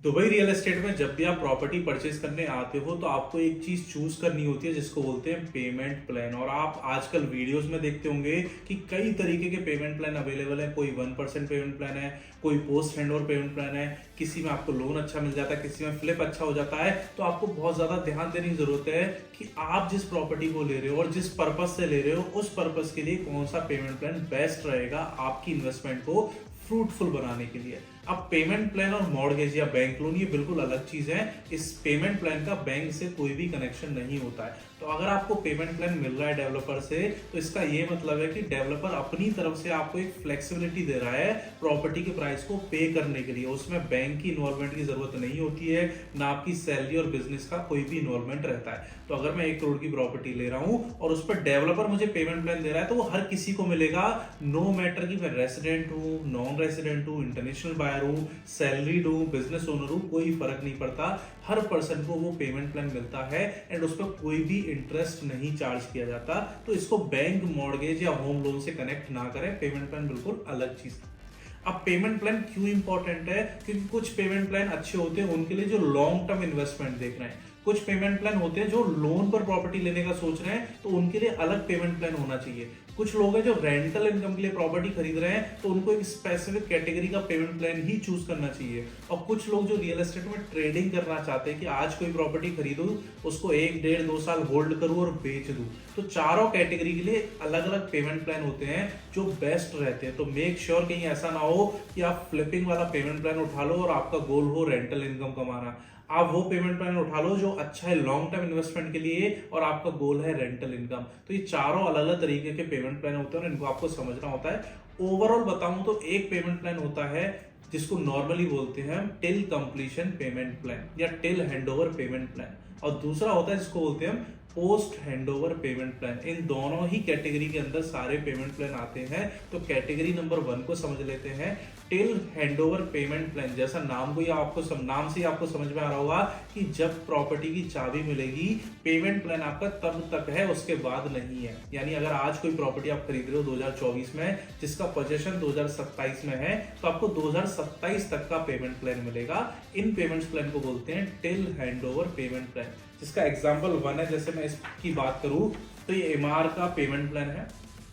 Dubai real estate में जब भी आप प्रॉपर्टी परचेज करने आते हो तो आपको एक चीज चूज करनी होती है जिसको बोलते हैं पेमेंट प्लान। और आप आजकल वीडियोस में देखते होंगे कि कई तरीके के पेमेंट प्लान अवेलेबल है। कोई 1% पेमेंट प्लान है, कोई पोस्ट हैंडओवर पेमेंट प्लान है, किसी में आपको लोन अच्छा मिल जाता है, किसी में फ्लिप अच्छा हो जाता है। तो आपको बहुत ज्यादा ध्यान देने की जरूरत है कि आप जिस प्रॉपर्टी को ले रहे हो और जिस पर्पज से ले रहे हो उस पर्पज के लिए कौन सा पेमेंट प्लान बेस्ट रहेगा आपकी इन्वेस्टमेंट को फ्रूटफुल बनाने के लिए। अब पेमेंट प्लान और मॉर्गेज या बैंक लोन ये बिल्कुल अलग चीज है। इस पेमेंट प्लान का बैंक से कोई भी कनेक्शन नहीं होता है। तो अगर आपको पेमेंट प्लान मिल रहा है डेवलपर से तो इसका ये मतलब है कि डेवलपर अपनी तरफ से आपको एक फ्लेक्सिबिलिटी दे रहा है प्रॉपर्टी के प्राइस को पे करने के लिए। उसमें बैंक की इन्वॉल्वमेंट की जरूरत नहीं होती है, ना आपकी सैलरी और बिजनेस का कोई भी इन्वॉल्वमेंट रहता है। तो अगर मैं 1 करोड़ की प्रॉपर्टी ले रहा हूं और उस पर डेवलपर मुझे पेमेंट प्लान दे रहा है तो वो हर किसी को मिलेगा, नो मैटर कि मैं रेसिडेंट हूं, नॉन रेसिडेंट हूं, इंटरनेशनल बायर हूं, सैलरीड हूं, बिजनेस ओनर हूं, कोई फर्क नहीं पड़ता। हर पर्सन को वो पेमेंट प्लान मिलता है एंड उस पर कोई भी इंटरेस्ट नहीं चार्ज किया जाता। तो इसको बैंक, मॉर्गेज या होम लोन से कनेक्ट ना करें। पेमेंट प्लान बिल्कुल अलग चीज है। अब पेमेंट प्लान क्यों इंपॉर्टेंट है? क्योंकि कुछ पेमेंट प्लान अच्छे होते हैं उनके लिए जो लॉन्ग टर्म इन्वेस्टमेंट देख रहे हैं। कुछ पेमेंट प्लान होते हैं जो लोन पर प्रॉपर्टी लेने का सोच रहे हैं तो उनके लिए अलग पेमेंट प्लान होना चाहिए। कुछ लोग हैं जो रेंटल इनकम के लिए प्रॉपर्टी खरीद रहे हैं तो उनको एक स्पेसिफिक कैटेगरी का पेमेंट प्लान ही चूज करना चाहिए। और कुछ लोग जो रियल एस्टेट में ट्रेडिंग करना चाहते हैं कि आज कोई प्रॉपर्टी खरीदूं, उसको 1, 1.5, 2 साल होल्ड करूं और बेच दूं, तो चारों कैटेगरी के लिए अलग अलग पेमेंट प्लान होते हैं जो बेस्ट रहते हैं। तो मेक श्योर कहीं ऐसा ना हो कि आप फ्लिपिंग वाला पेमेंट प्लान उठा लो और आपका गोल हो रेंटल इनकम कमाना। आप वो पेमेंट प्लान उठा लो जो अच्छा है लॉन्ग टर्म इन्वेस्टमेंट के लिए और आपका गोल है रेंटल इनकम। तो ये चारों अलग अलग तरीके के पेमेंट प्लान होते हैं और इनको आपको समझना होता है। ओवरऑल बताऊं तो एक पेमेंट प्लान होता है जिसको नॉर्मली बोलते हैं टिल कंप्लीशन पेमेंट प्लान या टिल हैंडओवर पेमेंट प्लान, और दूसरा होता है जिसको बोलते हैं पोस्ट हैंडओवर पेमेंट प्लान। इन दोनों ही कैटेगरी के अंदर सारे पेमेंट प्लान आते हैं। तो कैटेगरी नंबर 1 को समझ लेते हैं, टिल हैंडओवर पेमेंट प्लान। जैसा नाम नाम से ही आपको समझ में आ रहा होगा कि जब प्रॉपर्टी की चाबी मिलेगी, पेमेंट प्लान आपका तब तक है, उसके बाद नहीं है। यानी अगर आज कोई प्रॉपर्टी आप खरीद रहे हो 2024 में जिसका पोजेशन 2027 में है तो आपको 2027 तक का पेमेंट प्लान मिलेगा। इन पेमेंट प्लान को बोलते हैं टिल हैंडओवर पेमेंट प्लान, जिसका एग्जांपल 1 है। जैसे मैं इसकी बात करूं तो ये एमआर का पेमेंट प्लान है।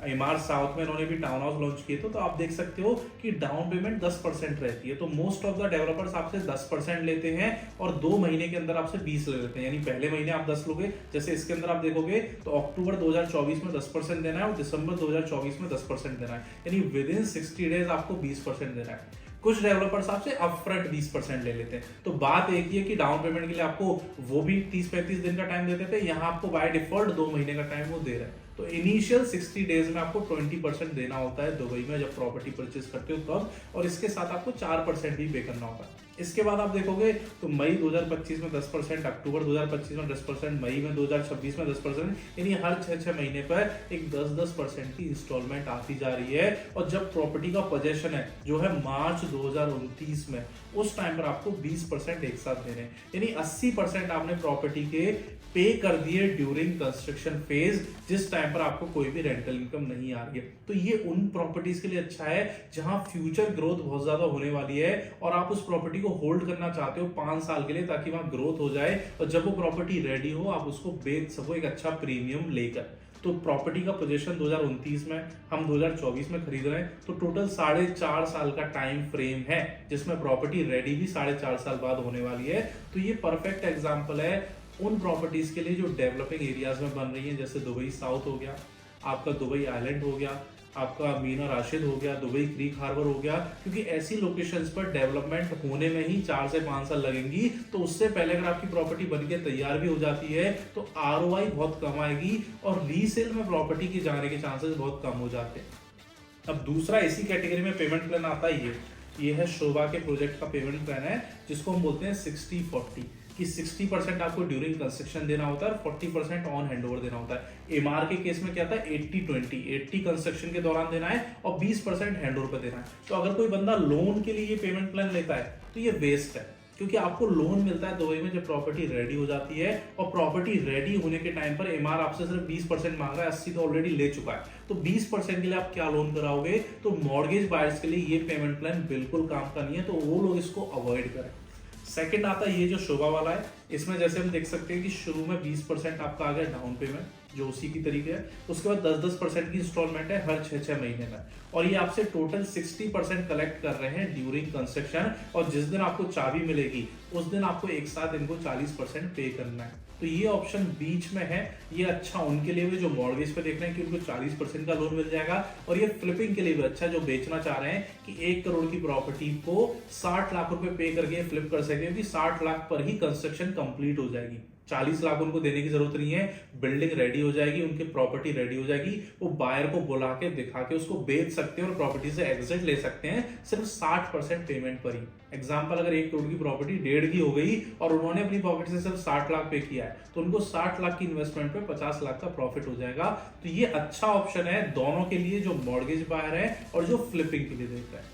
एमआर साउथ में इन्होंने भी टाउन हाउस लॉन्च किए तो आप देख सकते हो कि डाउन पेमेंट 10% रहती है। तो मोस्ट ऑफ द डेवलपर्स आपसे 10% लेते हैं और 2 महीने के अंदर आपसे 20 ले लेते हैं। यानी पहले महीने आप 10 लोगे, जैसे इसके अंदर आप देखोगे तो अक्टूबर 2024 में 10% देना है और दिसंबर 2024 में 10% देना है। यानी विद इन 60 डेज आपको 20% देना है। कुछ डेवलपर्स आपसे अपफ्रंट 20% ले लेते हैं। तो बात एक ही है कि डाउन पेमेंट के लिए आपको वो भी 30-35 दिन का टाइम देते थे, यहाँ आपको बाय डिफॉल्ट 2 महीने का टाइम वो दे रहे हैं। तो इनिशियल 60 डेज में आपको 20% देना होता है दुबई में जब प्रॉपर्टी परचेज करते हो तब, और इसके साथ आपको 4% भी पे करना होता है। इसके बाद आप देखोगे तो मई 2025 में 10%, अक्टूबर 2025 में 10%, मई में 2026 में 10%, यानी हर 6-6 महीने पर एक 10-10% की इंस्टॉलमेंट आती जा रही है। और जब प्रॉपर्टी का पोजेशन है जो है मार्च 2029 में, उस टाइम पर आपको 20% एक साथ देने हैं। यानी 80% आपने प्रॉपर्टी के पे कर दिए ड्यूरिंग कंस्ट्रक्शन फेज, जिस टाइम पर आपको कोई भी रेंटल इनकम नहीं आ रही है। तो ये उन प्रॉपर्टीज के लिए अच्छा है जहां फ्यूचर ग्रोथ बहुत ज्यादा होने वाली है और आप उस प्रॉपर्टी को होल्ड करना चाहते हो 5 साल के लिए ताकि वहां ग्रोथ हो जाए और जब वो प्रॉपर्टी रेडी हो आप उसको बेच सको एक अच्छा प्रीमियम लेकर। तो प्रॉपर्टी का पोजीशन 2029 में, हम 2024 में खरीद रहे हैं, तो टोटल 4.5 साल का टाइम फ्रेम है जिसमें प्रॉपर्टी रेडी भी 4.5 साल बाद होने वाली है। तो ये परफेक्ट एग्जांपल है उन प्रॉपर्टीज के लिए जो डेवलपिंग एरियाज में बन रही हैं, जैसे दुबई साउथ हो गया, आपका दुबई आइलैंड हो गया, आपका मीना राशिद हो गया, दुबई क्रीक हार्बर हो गया। क्योंकि ऐसी लोकेशंस पर डेवलपमेंट होने में ही 4 से 5 साल लगेंगी। तो उससे पहले अगर आपकी प्रॉपर्टी बनके तैयार भी हो जाती है तो आरओआई बहुत कम आएगी और रीसेल में प्रॉपर्टी के जाने के चांसेस बहुत कम हो जाते हैं। अब दूसरा इसी कैटेगरी में पेमेंट प्लान आता ही ये है शोभा के प्रोजेक्ट का पेमेंट प्लान है, जिसको हम बोलते हैं 60-40 कि 60% आपको ड्यूरिंग कंस्ट्रक्शन देना होता है और 40% ऑन हैंडओवर देना होता है। एमआर के केस में क्या था 80-20, 80 कंस्ट्रक्शन के दौरान देना है और 20% हैंडओवर पे देना है। तो अगर कोई बंदा लोन के लिए ये पेमेंट प्लान लेता है तो ये वेस्ट है, क्योंकि आपको लोन मिलता है दुबई में जब प्रॉपर्टी रेडी हो जाती है और प्रॉपर्टी रेडी होने के टाइम पर एमआर आपसे सिर्फ 20% मांग रहा है, 80 तो ऑलरेडी ले चुका है। तो 20% के लिए आप क्या लोन कराओगे? तो मॉर्गेज बायर्स के लिए ये पेमेंट प्लान बिल्कुल काम का नहीं है, तो वो लोग इसको अवॉइड करें। सेकंड आता है ये जो शोभा वाला है, इसमें जैसे हम देख सकते हैं कि शुरू में 20% आपका आ गया डाउन पेमेंट जो उसी की तरीके है, उसके बाद 10% की इंस्टॉलमेंट है हर 6 महीने में, और ये आपसे टोटल 60% कलेक्ट कर रहे हैं ड्यूरिंग कंस्ट्रक्शन, और जिस दिन आपको चाबी मिलेगी उस दिन आपको एक साथ इनको 40% पे करना है। तो ये ऑप्शन बीच में है, ये अच्छा उनके लिए भी जो मॉर्गेज पे देख रहे हैं कि उनको 40% का लोन मिल जाएगा, और ये फ्लिपिंग के लिए भी अच्छा जो बेचना चाह रहे हैं कि 1 करोड़ की प्रॉपर्टी को 60 लाख रुपए पे करके फ्लिप कर सके, क्योंकि 60 लाख पर ही कंस्ट्रक्शन कंप्लीट हो जाएगी। 40 लाख उनको देने की जरूरत नहीं है, बिल्डिंग रेडी हो जाएगी, उनकी प्रॉपर्टी रेडी हो जाएगी, वो बायर को बुला के दिखा के उसको बेच सकते हैं और प्रॉपर्टी से एग्जिट ले सकते हैं सिर्फ 60% पेमेंट पर ही। एग्जांपल, अगर 1 करोड़ की प्रॉपर्टी 1.5 की हो गई और उन्होंने अपनी पॉकेट से सिर्फ 60 लाख पे किया है, तो उनको 60 लाख की इन्वेस्टमेंट पे 50 लाख का प्रॉफिट हो जाएगा। तो ये अच्छा ऑप्शन है दोनों के लिए, जो मॉर्गेज बायर है और जो फ्लिपिंग के लिए देख रहा है।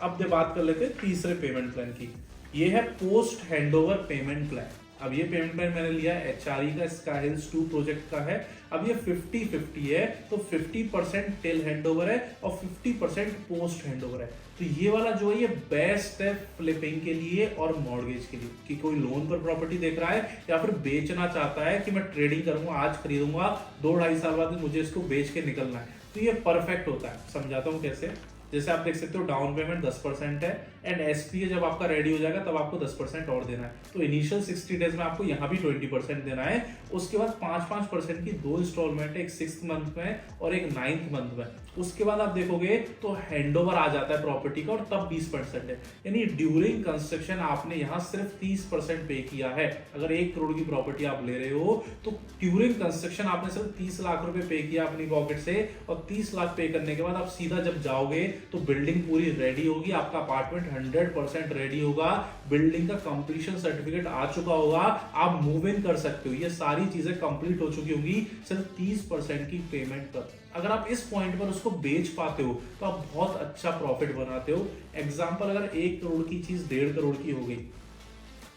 अब बात कर लेते हैं तीसरे पेमेंट प्लान की, ये है पोस्ट हैंडओवर पेमेंट प्लान। अब ये पेमेंट प्लान मैंने लिया है HRE का, स्काई हिल्स 2 प्रोजेक्ट का है। अब ये 50-50 है, तो 50% टिल हैंडओवर है और 50% पोस्ट हैंडओवर है। तो ये वाला जो है ये बेस्ट है फ्लिपिंग के लिए और मॉर्गेज के लिए, कि कोई लोन पर प्रॉपर्टी देख रहा है या फिर बेचना चाहता है कि मैं ट्रेडिंग करूंगा, आज खरीदूंगा, 2-2.5 साल बाद मुझे इसको बेच के निकलना है, तो ये परफेक्ट होता है। समझाता हूँ कैसे। जैसे आप देख सकते हो डाउन पेमेंट 10% है, एंड SPA जब आपका रेडी हो जाएगा तब आपको 10% और देना है। तो इनिशियल 60 डेज में आपको यहाँ भी 20% देना है। उसके बाद 5-5% की 2 इंस्टॉलमेंट है, एक 6th मंथ में और एक 9th मंथ में। उसके बाद आप देखोगे तो हैंडओवर आ जाता है प्रॉपर्टी का, और तब 20% है। यानी ड्यूरिंग कंस्ट्रक्शन आपने यहाँ सिर्फ 30% पे किया है। अगर 1 करोड़ की प्रॉपर्टी आप ले रहे हो तो ड्यूरिंग कंस्ट्रक्शन आपने सिर्फ 30 लाख रुपए पे किया अपनी पॉकेट से, और 30 लाख पे करने के बाद आप सीधा जब जाओगे तो बिल्डिंग पूरी रेडी होगी, आपका अपार्टमेंट 100% रेडी होगा, बिल्डिंग का कंप्लीशन सर्टिफिकेट आ चुका होगा, आप मूव इन कर सकते हो, ये सारी चीजें कंप्लीट हो चुकी होंगी सिर्फ 30% की पेमेंट पर। अगर आप इस पॉइंट पर उसको बेच पाते हो तो आप बहुत अच्छा प्रॉफिट बनाते हो। एग्जांपल, अगर 1 करोड़ की चीज 1.5 करोड़ की हो गई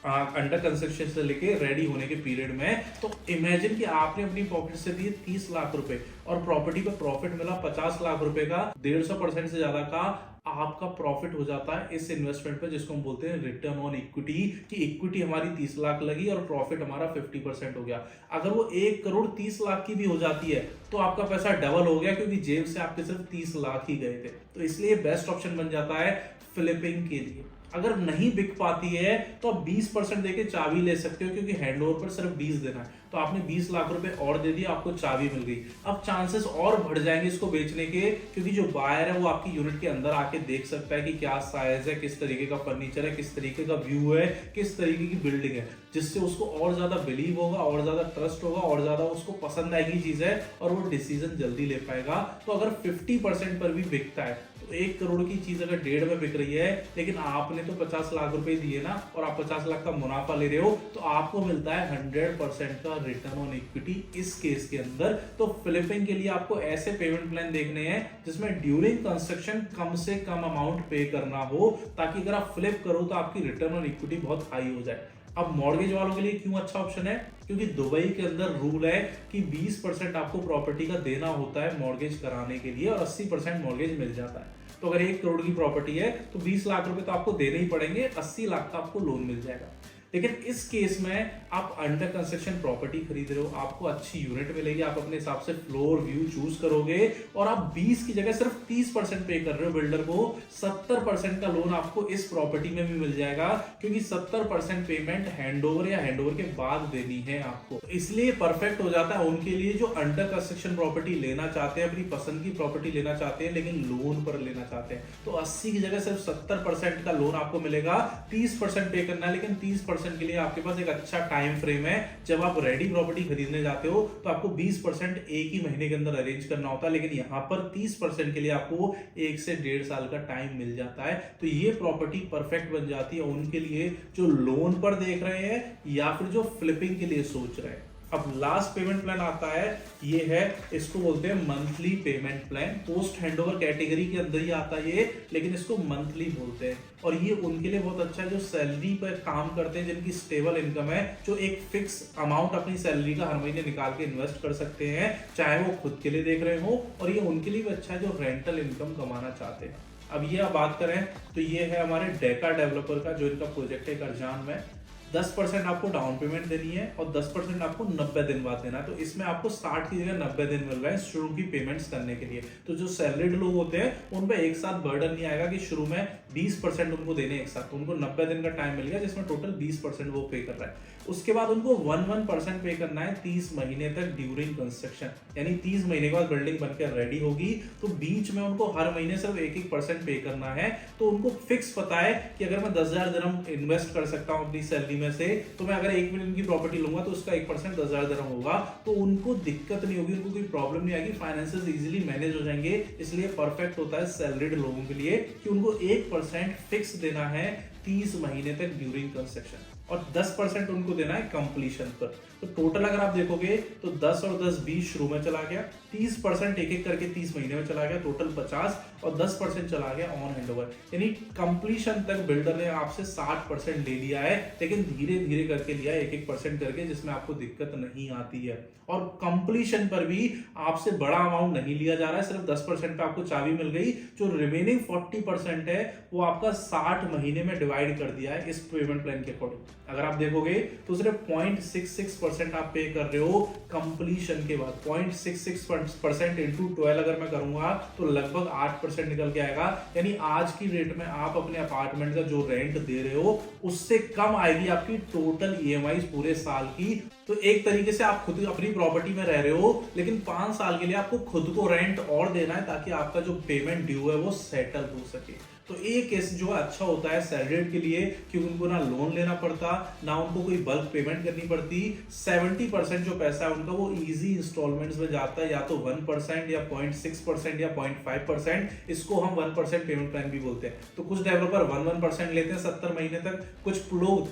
अंडर कंस्ट्रक्शन से लेके रेडी होने के पीरियड में, तो इमेजिन कि आपने अपनी पॉकेट से दिए 30 लाख रुपए और प्रॉपर्टी पे प्रॉफिट मिला 50 लाख रुपए का, 150% से ज्यादा का आपका प्रॉफिट हो जाता है इस इन्वेस्टमेंट पे, जिसको हम बोलते हैं रिटर्न ऑन इक्विटी, कि इक्विटी हमारी 30 लाख लगी और प्रॉफिट हमारा 50% हो गया। अगर वो 1 करोड़ 30 लाख की भी हो जाती है तो आपका पैसा डबल हो गया, क्योंकि जेब से आपके सिर्फ 30 लाख ही गए थे। तो इसलिए बेस्ट ऑप्शन बन जाता है फ्लिपिंग के लिए। अगर नहीं बिक पाती है तो आप 20% देके चाबी ले सकते हो, क्योंकि हैंडओवर पर सिर्फ 20 देना है, तो आपने 20 लाख रुपए और दे दिए, आपको चाबी मिल गई। अब चांसेस और बढ़ जाएंगे इसको बेचने के, क्योंकि जो बायर है वो आपकी यूनिट के अंदर आके देख सकता है कि क्या साइज है, किस तरीके का फर्नीचर है, किस तरीके का व्यू है, किस तरीके की बिल्डिंग है, जिससे उसको और ज्यादा बिलीव होगा, और ज्यादा ट्रस्ट होगा, और ज्यादा उसको पसंद आएगी चीज है, और वो डिसीजन जल्दी ले पाएगा। तो अगर 50% पर भी बिकता है, तो 1 करोड़ की चीज अगर 1.5 में बिक रही है, लेकिन आपने तो 50 लाख रुपए दिए ना, और आप 50 लाख का मुनाफा ले रहे हो, तो आपको मिलता है 100% का रिटर्न ऑन इक्विटी इस केस के अंदर। तो फ्लिपिंग के लिए आपको ऐसे पेमेंट प्लान देखने हैं जिसमें ड्यूरिंग कंस्ट्रक्शन कम से कम अमाउंट पे करना हो, ताकि अगर आप फ्लिप करो तो आपकी रिटर्न ऑन इक्विटी बहुत हाई हो जाए। अब मॉर्गेज वालों के लिए क्यों अच्छा ऑप्शन है? क्योंकि दुबई के अंदर रूल है कि 20% आपको प्रॉपर्टी का देना होता है मॉर्गेज कराने के लिए, और 80% मॉर्गेज मिल जाता है। तो अगर 1 करोड़ की प्रॉपर्टी है तो 20 लाख रुपए तो आपको देने ही पड़ेंगे, 80 लाख का आपको लोन मिल जाएगा। लेकिन इस केस में आप अंडर कंस्ट्रक्शन प्रॉपर्टी खरीद रहे हो, आपको अच्छी यूनिट मिलेगी, आप अपने हिसाब से फ्लोर व्यू चूज करोगे, और आप 20 की जगह सिर्फ 30% पे कर रहे हो बिल्डर को, 70% का लोन आपको इस प्रॉपर्टी में भी मिल जाएगा, क्योंकि 70% पेमेंट हैंडओवर या हैंडओवर के बाद देनी है आपको। इसलिए परफेक्ट हो जाता है उनके लिए जो अंडर कंस्ट्रक्शन प्रॉपर्टी लेना चाहते हैं, अपनी पसंद की प्रॉपर्टी लेना चाहते हैं, लेकिन लोन पर लेना चाहते हैं। तो 80 की जगह सिर्फ 70% का लोन आपको मिलेगा, 30% पे करना है, लेकिन 30% के लिए आपके पास एक अच्छा टाइम फ्रेम है। जब आप रेडी प्रॉपर्टी खरीदने जाते हो तो आपको 20% एक ही महीने के अंदर अरेंज करना होता है, लेकिन यहां पर 30% के लिए आपको 1 से 1.5 साल का टाइम मिल जाता है। तो ये प्रॉपर्टी परफेक्ट बन जाती है उनके लिए जो लोन पर देख रहे हैं या फिर जो फ्लिपिंग के लिए सोच रहे हैं। अब लास्ट पेमेंट प्लान आता है, ये है, इसको बोलते हैं monthly payment plan. Post handover category के अंदर ही आता है ये, लेकिन इसको मंथली बोलते हैं। और ये उनके लिए बहुत अच्छा है जो सैलरी पर काम करते हैं, जिनकी स्टेबल इनकम है, जो एक फिक्स अमाउंट अपनी सैलरी का हर महीने निकाल के इन्वेस्ट कर सकते हैं, चाहे वो खुद के लिए देख रहे हो, और ये उनके लिए भी अच्छा है जो रेंटल इनकम कमाना चाहते हैं। अब ये आप बात करें तो ये है हमारे डेका डेवलपर का जो इनका प्रोजेक्ट है करजान में। 10% आपको डाउन पेमेंट देनी है और 10% आपको 90 दिन बाद देना है। तो इसमें आपको 60 की जगह 90 दिन मिल रहा है शुरू की पेमेंट्स करने के लिए। तो जो सैलरीड लोग होते हैं उन पे एक साथ बर्डन नहीं आएगा कि शुरू में 20% उनको देने एक साथ। तो उनको 90 दिन का टाइम मिल गया जिसमें टोटल 20% वो पे कर रहा है। उसके बाद उनको 1% पे करना है 30 महीने तक ड्यूरिंग कंस्ट्रक्शन, यानी 30 महीने के बाद बिल्डिंग बनकर रेडी होगी तो बीच में उनको हर महीने सिर्फ 1% पे करना है। तो उनको फिक्स पता है कि अगर मैं 10,000 दिरहम इन्वेस्ट कर सकता हूं अपनी सैलरी में से, तो मैं अगर 1 मिलियन की प्रॉपर्टी लूंगा तो उसका 1% 10,000 दिरहम होगा। तो उनको दिक्कत नहीं होगी, उनको कोई प्रॉब्लम नहीं आएगी, फाइनेंसेस इजीली मैनेज हो जाएंगे। इसलिए परफेक्ट होता है सैलरीड लोगों के लिए कि उनको 1% फिक्स देना है 30 महीने तक ड्यूरिंग कंस्ट्रक्शन और 10% उनको देना है कंप्लीशन पर। तो टोटल अगर आप देखोगे तो 10 और 10 20 शुरू में चला गया, 30% एक एक करके 30 महीने में चला गया, टोटल 50 और 10% चला गया ऑन हैंडओवर। यानी कंप्लीशन तक बिल्डर ने आपसे 60% ले लिया है, लेकिन धीरे धीरे करके लिया है 1% करके, जिसमें आपको दिक्कत नहीं आती है। और कंप्लीशन पर भी आपसे बड़ा अमाउंट नहीं लिया जा रहा है, सिर्फ 10% पे आपको चाबी मिल गई। जो रिमेनिंग 40% है वो आपका 60 महीने में डिवाइड कर दिया है इस पेमेंट प्लान के अकॉर्डिंग। अगर आप देखोगे तो सिर्फ 0.66% आप पे कर रहे हो कंप्लीशन के बाद। 0.66% इंटू 12 अगर मैं करूंगा तो लगभग 8% निकल के आएगा। यानी आज की रेट में आप अपने अपार्टमेंट का जो रेंट दे रहे हो उससे कम आएगी आपकी टोटल ईएमआई पूरे साल की। तो एक तरीके से आप खुद अपनी प्रॉपर्टी में रह रहे हो, लेकिन 5 साल के लिए आपको खुद को रेंट और देना है ताकि आपका जो पेमेंट ड्यू है वो सेटल हो सके। तो एक केस जो अच्छा होता है सैलरीड के लिए, क्योंकि उनको ना लोन लेना पड़ता, ना उनको कोई बल्क पेमेंट करनी पड़ती। 70% जो पैसा है उनका वो इजी इंस्टॉलमेंट्स में जाता है, या तो 1% या 0.6% या 0.5%। इसको हम 1% पेमेंट प्लान भी बोलते हैं। तो कुछ डेवलपर 1% लेते हैं 70 महीने तक, कुछ लोग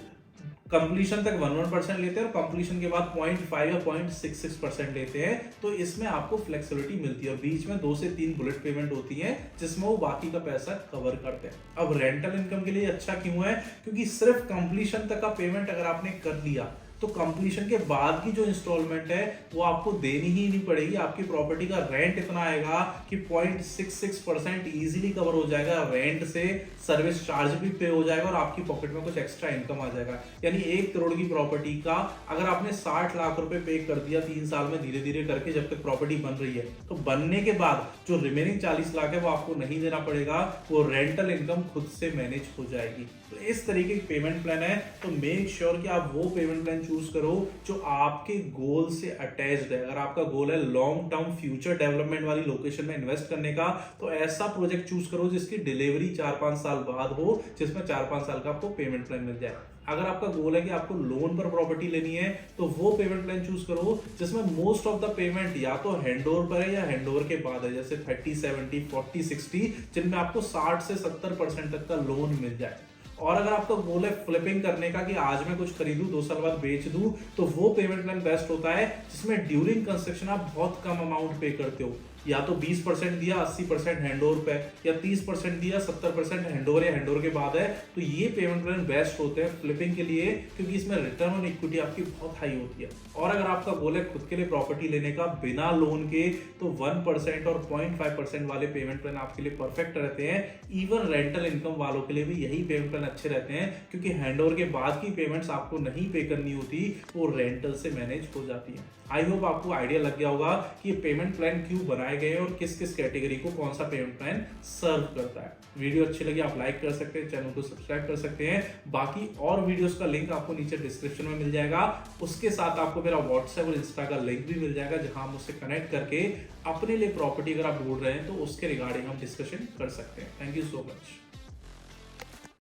कंप्लीशन तक 1% लेते हैं और कंप्लीशन के बाद 0.5 या 0.66% लेते हैं। तो इसमें आपको फ्लेक्सिबिलिटी मिलती है और बीच में 2 से 3 बुलेट पेमेंट होती है जिसमें वो बाकी का पैसा कवर करते हैं। अब रेंटल इनकम के लिए अच्छा क्यों है? क्योंकि सिर्फ कंप्लीशन तक का पेमेंट अगर आपने कर लिया तो कंप्लीशन के बाद की जो इंस्टॉलमेंट है वो आपको देनी ही नहीं पड़ेगी। आपकी प्रॉपर्टी का रेंट इतना आएगा कि 0.66% इजीली कवर हो जाएगा रेंट से, सर्विस चार्ज भी पे हो जाएगा और आपकी पॉकेट में कुछ एक्स्ट्रा इनकम आ जाएगा। यानी 1 करोड़ की प्रॉपर्टी का अगर आपने 60 लाख रुपए पे कर दिया 3 साल में धीरे धीरे करके जब तक प्रॉपर्टी बन रही है, तो बनने के बाद जो रिमेनिंग 40 लाख है वो आपको नहीं देना पड़ेगा, वो रेंटल इनकम खुद से मैनेज हो जाएगी। तो इस तरीके की पेमेंट प्लान है। तो मेक श्योर कि आप वो पेमेंट प्लान चूज करो जो आपके गोल से अटैच्ड है। अगर आपका गोल है लॉन्ग टर्म फ्यूचर डेवलपमेंट वाली लोकेशन में इन्वेस्ट करने का, तो ऐसा प्रोजेक्ट चूज करो जिसकी डिलीवरी 4-5 साल बाद हो, जिसमें 4-5 साल का आपको पेमेंट प्लान मिल जाए। अगर आपका गोल है कि आपको लोन पर प्रॉपर्टी लेनी है तो वो पेमेंट प्लान चूज करो जिसमें मोस्ट ऑफ द पेमेंट या तो हैंडओवर पर है या हैंडओवर के बाद है, जैसे 30, 70, 40, 60, जिनमें आपको 60 से 70% तक का लोन मिल जाए। और अगर आपका गोल है फ्लिपिंग करने का कि आज मैं कुछ खरीदूं 2 साल बाद बेच दूं, तो वो पेमेंट प्लान बेस्ट होता है जिसमें ड्यूरिंग कंस्ट्रक्शन आप बहुत कम अमाउंट पे करते हो। या तो 20% दिया 80% हैंडओवर पे, या 30% दिया 70% हैंडओवर या हैंडओवर के बाद है। तो ये पेमेंट प्लान बेस्ट होते हैं फ्लिपिंग के लिए, क्योंकि इसमें रिटर्न ऑन इक्विटी आपकी बहुत हाई होती है। और अगर आपका गोल है खुद के लिए प्रॉपर्टी लेने का बिना लोन के, तो 1% और 0.5% वाले पेमेंट प्लान आपके लिए परफेक्ट रहते हैं। इवन रेंटल इनकम वालों के लिए भी यही पेमेंट प्लान अच्छे रहते हैं, क्योंकि हैंडओवर के बाद की पेमेंट्स आपको नहीं पे करनी होती, वो रेंटल से मैनेज हो जाती है। आई होप आपको आइडिया लग गया होगा कि ये पेमेंट प्लान क्यों बनाए गए हैं और किस किस कैटेगरी को कौन सा पेमेंट प्लान सर्व करता है। वीडियो अच्छी लगी आप लाइक कर सकते हैं, चैनल को सब्सक्राइब कर सकते हैं। बाकी और वीडियोस का लिंक आपको नीचे डिस्क्रिप्शन में मिल जाएगा। उसके साथ आपको मेरा व्हाट्सएप और इंस्टा का लिंक भी मिल जाएगा, जहां आप मुझसे कनेक्ट करके अपने लिए प्रॉपर्टी अगर आप ढूंढ रहे हैं तो उसके रिगार्डिंग हम डिस्कशन कर सकते हैं। Thank you so much.